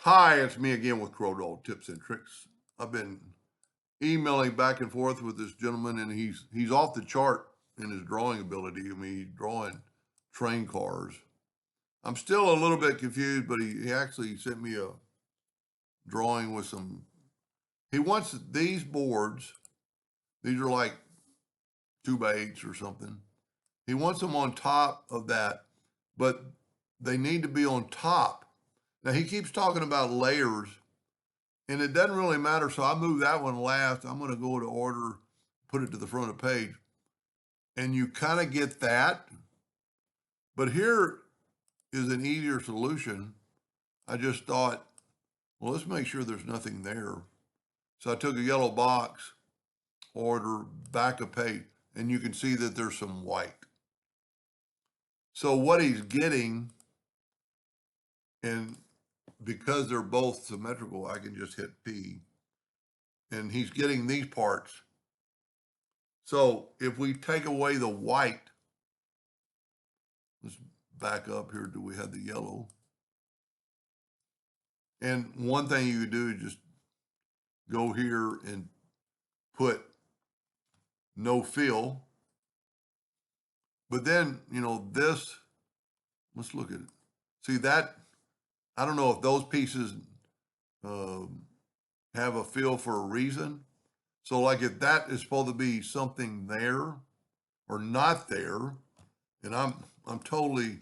Hi, it's me again with Corel Tips and Tricks. I've been emailing back and forth with this gentleman, and he's off the chart in his drawing ability. I mean, he's drawing train cars. I'm still a little bit confused, but he actually sent me a drawing with some. He wants these boards. These are like 2x8s or something. He wants them on top of that, but they need to be on top. Now he keeps talking about layers, and it doesn't really matter. So I moved that one last. I'm going to go to order, put it to the front of the page, and you kind of get that. But here is an easier solution. I just thought, well, let's make sure there's nothing there. So I took a yellow box, order, back a page, and you can see that there's some white. So what he's getting, and because they're both symmetrical, I can just hit P, and he's getting these parts. So if we take away the white, let's back up here. Do we have the yellow? And one thing you could do is just go here and put no fill. But then, this, let's look at it. See that, I don't know if those pieces have a fill for a reason. So like if that is supposed to be something there or not there, and I'm totally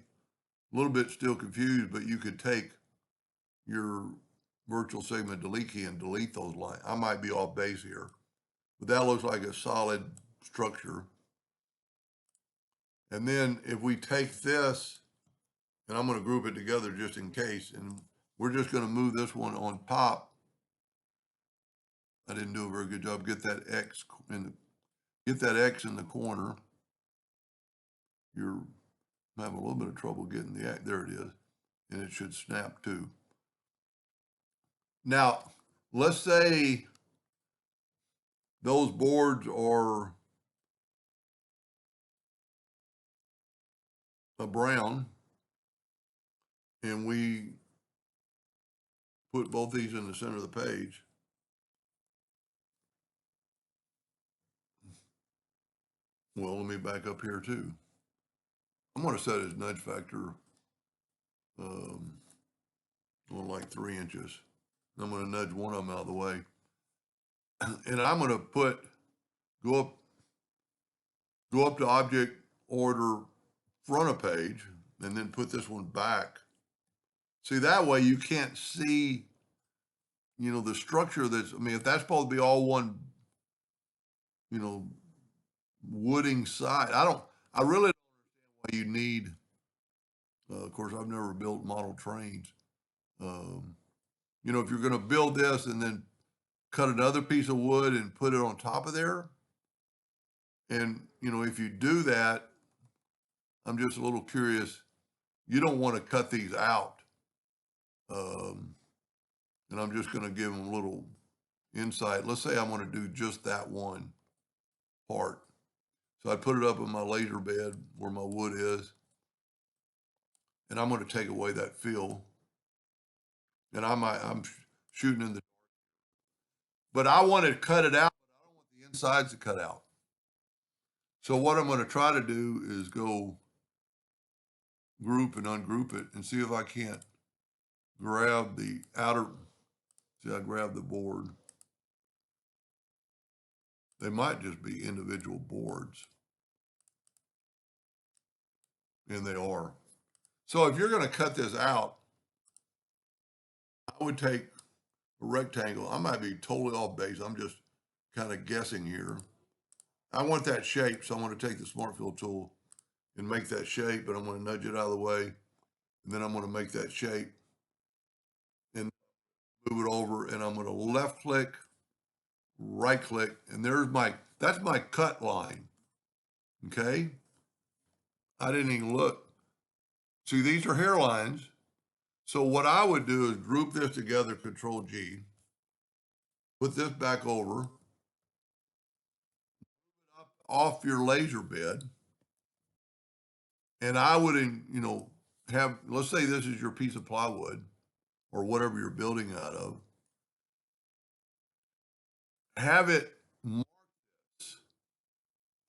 a little bit still confused, but you could take your virtual segment delete key and delete those lines. I might be off base here, but that looks like a solid structure. And then if we take this, and I'm going to group it together just in case, and we're just going to move this one on top. I didn't do a very good job. Get that X in the corner. You're having a little bit of trouble getting the X. There it is. And it should snap too. Now, let's say those boards are a brown, and we put both these in the center of the page. Well, let me back up here too. I'm going to set his nudge factor on like 3 inches. I'm going to nudge one of them out of the way. And I'm going to go up to object, order, front of page, and then put this one back. See, that way you can't see, the structure if that's supposed to be all one, wooding side, I really don't understand why you need, of course, I've never built model trains. If you're going to build this and then cut another piece of wood and put it on top of there, and, if you do that, I'm just a little curious, you don't want to cut these out. And I'm just going to give them a little insight. Let's say I want to do just that one part. So I put it up in my laser bed where my wood is, and I'm going to take away that fill. And I'm shooting in the, but I want to cut it out, but I don't want the insides to cut out. So what I'm going to try to do is go group and ungroup it and see if I can't grab the outer, see, I grab the board. They might just be individual boards. And they are. So if you're going to cut this out, I would take a rectangle. I might be totally off base. I'm just kind of guessing here. I want that shape, so I'm going to take the Smart Fill tool and make that shape, but I'm going to nudge it out of the way, and then I'm going to make that shape and move it over, and I'm going to left click, right click, and that's my cut line. Okay? I didn't even look. See, these are hairlines. So what I would do is group this together, Control G, put this back over, off your laser bed, and I would, let's say this is your piece of plywood or whatever you're building out of. Have it marked,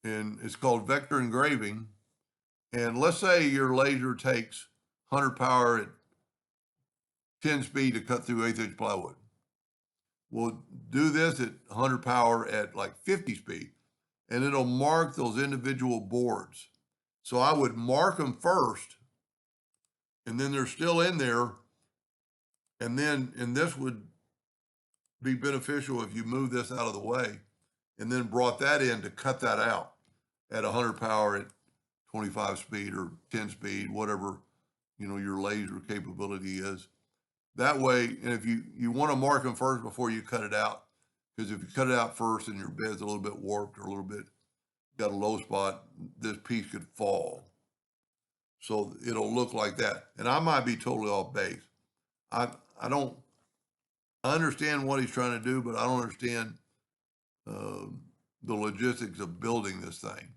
and it's called vector engraving. And let's say your laser takes 100 power at 10 speed to cut through 1/8 inch plywood. We'll do this at 100 power at like 50 speed, and it'll mark those individual boards. So I would mark them first, and then they're still in there. And this would be beneficial if you move this out of the way and then brought that in to cut that out at 100 power at 25 speed or 10 speed, whatever, your laser capability is. That way, and if you want to mark them first before you cut it out, because if you cut it out first and your bed's a little bit warped or a little bit got a low spot, this piece could fall. So it'll look like that. And I might be totally off base. I don't understand what he's trying to do, but I don't understand the logistics of building this thing.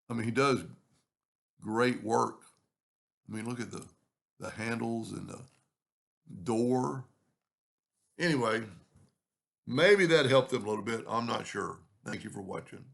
I mean, he does great work. I mean, look at the handles and the door. Anyway, maybe that helped them a little bit. I'm not sure. Thank you for watching.